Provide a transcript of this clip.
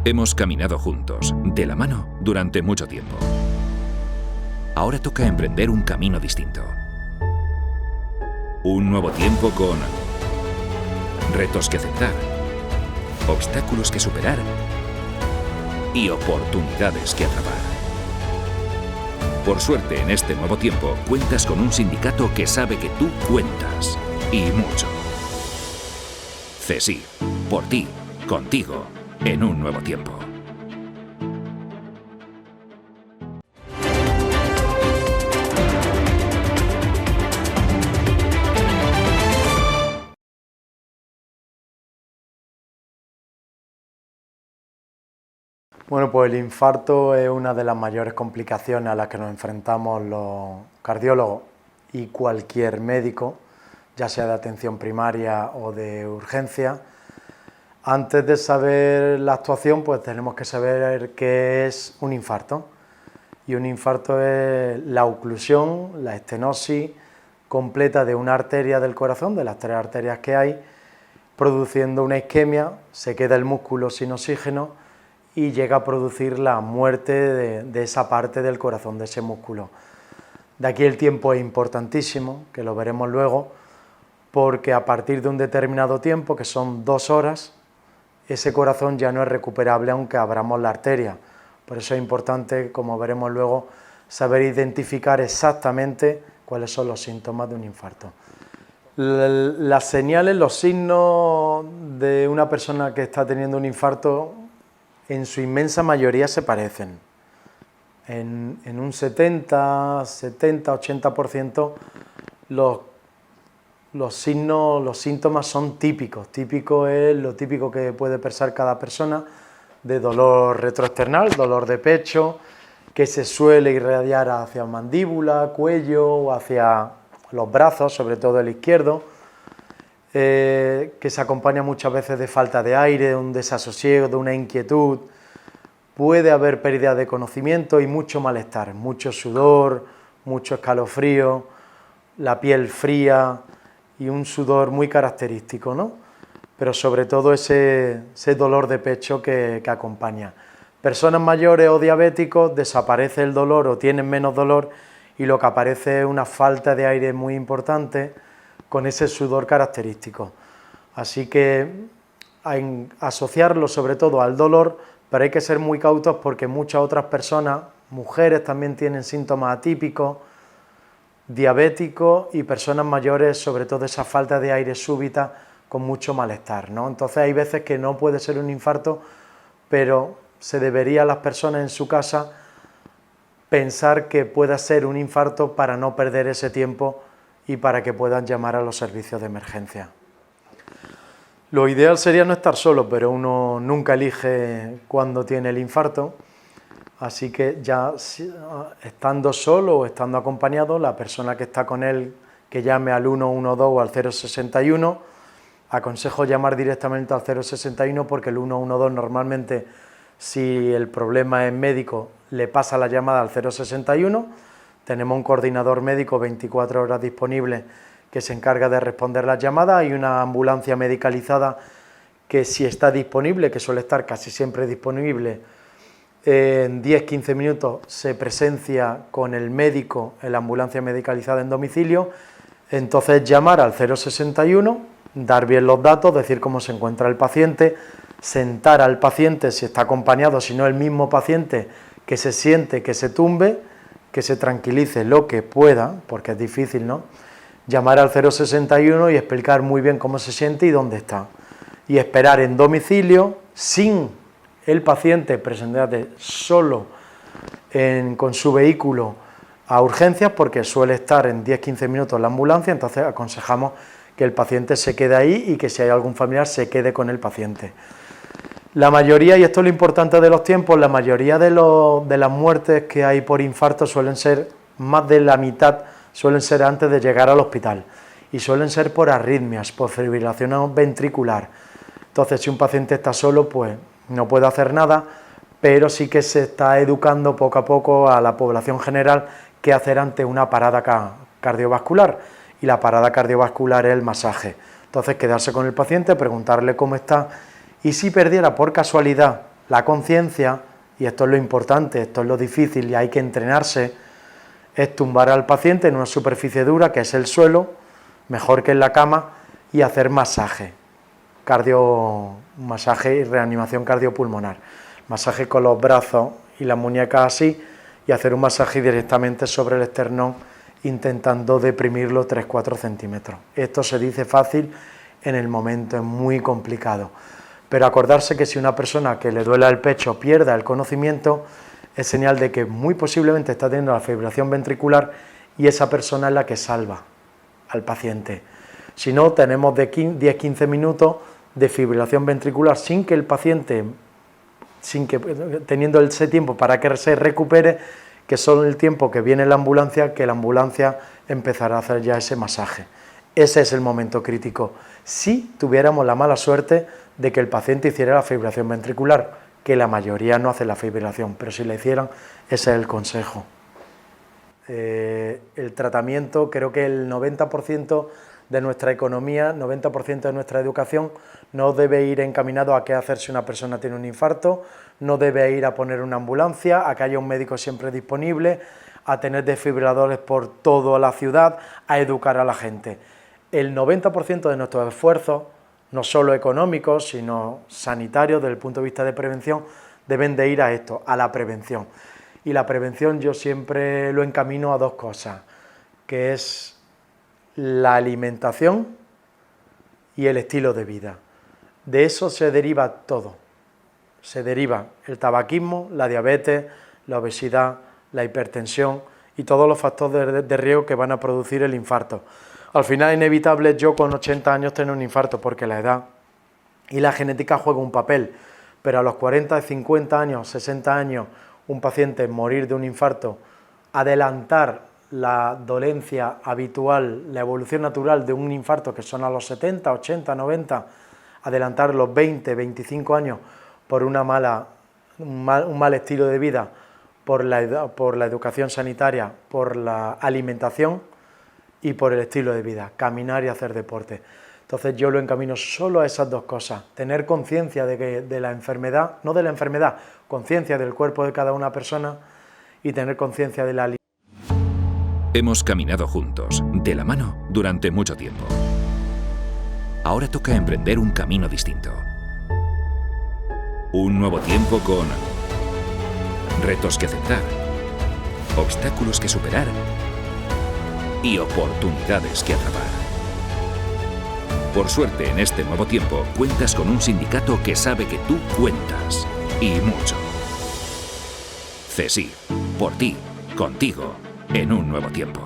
Hemos caminado juntos, de la mano, durante mucho tiempo. Ahora toca emprender un camino distinto. Un nuevo tiempo con retos que aceptar, obstáculos que superar y oportunidades que atrapar. Por suerte, en este nuevo tiempo, cuentas con un sindicato que sabe que tú cuentas, y mucho. CESIF, por ti, contigo, en un nuevo tiempo. Bueno, pues el infarto es una de las mayores complicaciones a las que nos enfrentamos los cardiólogos y cualquier médico, ya sea de atención primaria o de urgencia. Antes de saber la actuación, pues tenemos que saber qué es un infarto. Y un infarto es la oclusión, la estenosis completa de una arteria del corazón, de las 3 arterias que hay, produciendo una isquemia, se queda el músculo sin oxígeno y llega a producir la muerte de esa parte del corazón, de ese músculo. De aquí el tiempo es importantísimo, que lo veremos luego, porque a partir de un determinado tiempo, que son 2 horas, ese corazón ya no es recuperable aunque abramos la arteria. Por eso es importante, como veremos luego, saber identificar exactamente cuáles son los síntomas de un infarto. Las señales, los signos de una persona que está teniendo un infarto, en su inmensa mayoría se parecen. En un 70-80% los signos, los síntomas son típicos. Típico es lo típico que puede pensar cada persona, de dolor retroesternal, dolor de pecho, que se suele irradiar hacia mandíbula, cuello o hacia los brazos, sobre todo el izquierdo, que se acompaña muchas veces de falta de aire, de un desasosiego, de una inquietud. Puede haber pérdida de conocimiento y mucho malestar, mucho sudor, mucho escalofrío, la piel fría y un sudor muy característico, ¿no? Pero sobre todo ese dolor de pecho que acompaña. Personas mayores o diabéticos, desaparece el dolor o tienen menos dolor y lo que aparece es una falta de aire muy importante con ese sudor característico. Así que asociarlo sobre todo al dolor, pero hay que ser muy cautos porque muchas otras personas, mujeres también tienen síntomas atípicos, diabéticos y personas mayores, sobre todo esa falta de aire súbita con mucho malestar, ¿no? Entonces hay veces que no puede ser un infarto, pero se debería a las personas en su casa pensar que pueda ser un infarto para no perder ese tiempo y para que puedan llamar a los servicios de emergencia. Lo ideal sería no estar solo, pero uno nunca elige cuándo tiene el infarto, así que ya estando solo o estando acompañado, la persona que está con él, que llame al 112 o al 061, aconsejo llamar directamente al 061 porque el 112 normalmente, si el problema es médico, le pasa la llamada al 061, tenemos un coordinador médico 24 horas disponible que se encarga de responder las llamadas, hay una ambulancia medicalizada que si está disponible, que suele estar casi siempre disponible, en 10-15 minutos se presencia con el médico en la ambulancia medicalizada en domicilio, entonces llamar al 061, dar bien los datos, decir cómo se encuentra el paciente, sentar al paciente si está acompañado, si no el mismo paciente, que se siente, que se tumbe, que se tranquilice lo que pueda, porque es difícil, ¿no? Llamar al 061 y explicar muy bien cómo se siente y dónde está. Y esperar en domicilio, sin el paciente presentarse solo con su vehículo a urgencias, porque suele estar en 10-15 minutos la ambulancia, entonces aconsejamos que el paciente se quede ahí y que si hay algún familiar se quede con el paciente. La mayoría, y esto es lo importante de los tiempos, la mayoría de las muertes que hay por infarto suelen ser, más de la mitad, suelen ser antes de llegar al hospital y suelen ser por arritmias, por fibrilación ventricular. Entonces, si un paciente está solo, pues no puede hacer nada, pero sí que se está educando poco a poco a la población general qué hacer ante una parada cardiovascular, y la parada cardiovascular es el masaje. Entonces, quedarse con el paciente, preguntarle cómo está, y si perdiera por casualidad La conciencia, y esto es lo importante, esto es lo difícil y hay que entrenarse, es tumbar al paciente en una superficie dura, que es el suelo, mejor que en la cama, y hacer masaje y reanimación cardiopulmonar. Masaje con los brazos y las muñecas así, y hacer un masaje directamente sobre el esternón, intentando deprimirlo 3-4 centímetros. Esto se dice fácil, en el momento es muy complicado. Pero acordarse que si una persona que le duele el pecho pierda el conocimiento, es señal de que muy posiblemente está teniendo la fibrilación ventricular y esa persona es la que salva al paciente. Si no, tenemos de 10-15 minutos de fibrilación ventricular sin que el paciente, teniendo ese tiempo para que se recupere, que son el tiempo que viene la ambulancia, que la ambulancia empezará a hacer ya ese masaje. Ese es el momento crítico. Si tuviéramos la mala suerte de que el paciente hiciera la fibrilación ventricular, que la mayoría no hace la fibrilación, pero si la hicieran, ese es el consejo. El tratamiento, creo que el 90% de nuestra economía, 90% de nuestra educación no debe ir encaminado a qué hacer si una persona tiene un infarto, no debe ir a poner una ambulancia, a que haya un médico siempre disponible, a tener desfibriladores por toda la ciudad, a educar a la gente. El 90% de nuestros esfuerzos, no solo económicos, sino sanitarios, desde el punto de vista de prevención, deben de ir a esto, a la prevención. Y la prevención yo siempre lo encamino a dos cosas, que es la alimentación y el estilo de vida. De eso se deriva todo. Se deriva el tabaquismo, la diabetes, la obesidad, la hipertensión y todos los factores de riesgo que van a producir el infarto. Al final es inevitable yo con 80 años tener un infarto porque la edad y la genética juegan un papel, pero a los 40, 50 años, 60 años, un paciente morir de un infarto, adelantar la dolencia habitual, la evolución natural de un infarto que son a los 70, 80, 90, adelantar los 20, 25 años por un mal estilo de vida, por la educación sanitaria, por la alimentación y por el estilo de vida, caminar y hacer deporte. Entonces yo lo encamino solo a esas dos cosas, tener conciencia de la enfermedad, no de la enfermedad, conciencia del cuerpo de cada una persona y tener conciencia de la alimentación. Hemos caminado juntos, de la mano, durante mucho tiempo. Ahora toca emprender un camino distinto. Un nuevo tiempo con retos que aceptar, obstáculos que superar y oportunidades que atrapar. Por suerte, en este nuevo tiempo, cuentas con un sindicato que sabe que tú cuentas, y mucho. CSIC, por ti, contigo, en un nuevo tiempo.